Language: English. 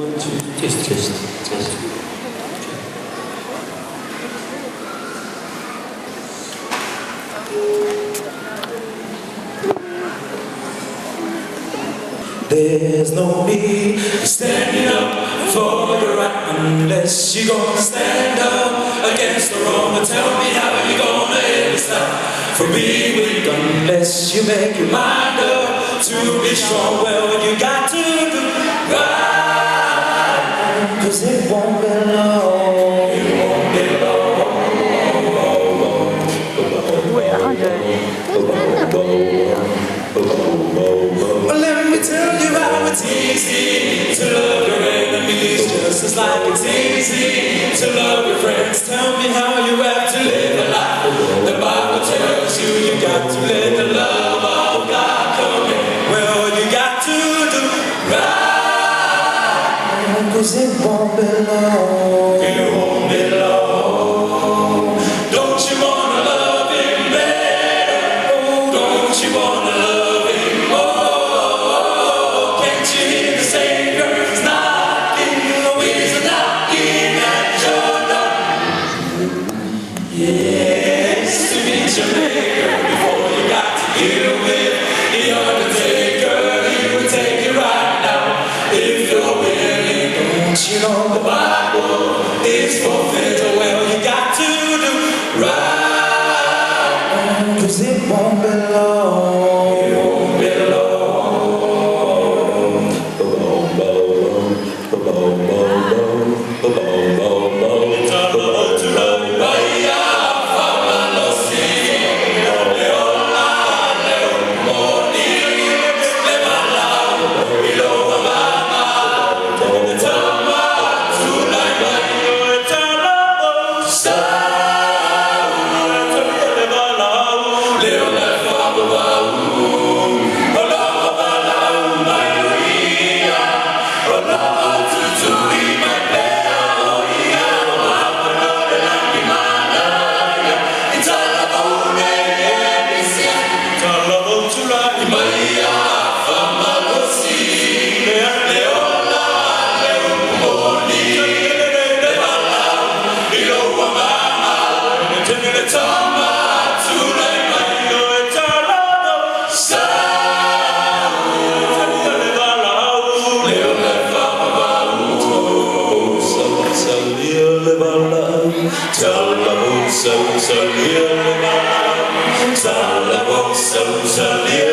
One, two, test. There's no need standing up for your right unless you're gonna stand up against the wrong. But tell me how you gonna ever stop from being weak unless you make your mind up to be strong. Well, you got to do right, 'cause it won't be long. It won't be long. Well, let me tell you how it's easy to love your enemies, just as like it's easy to love your friends. Tell me how you have to live a life. The Bible tells you you got to let the love of God come in. Well, you got to do right, 'cause it won't be long. It won't be long. Don't you wanna love him better? Don't you wanna love him more? Can't you hear the Savior's knocking? He's knocking at your door. Yes, to meet your Maker before you got to deal with the Undertaker. He will take you right now if you're willing. Don't you know the Bible is fulfilled? Well, you got to do right, 'cause it won't be long. It won't be long. It's all about to love you. Vaya, famalo, sí. Leola, Leomoni, Levalao, Iloamama, Tama, Sulaiman, Talabo, Sao, Levalao, Leola, Famabau, Olawabalau, Maria, Olawa, Tutui, Mapea, Oia, Mapanore, Langimanaya, Italabone, Emisia, Talabo, Tulai, Maria, Famalosi, Leola, Leomoni, Levalao, Iloamama, Tama, Tulai, Maio, Talabo, Sao, Levalao, Leola, Famabau, Salia, Levalao, Talabo, Salia, Levalao, Talabo, Salia,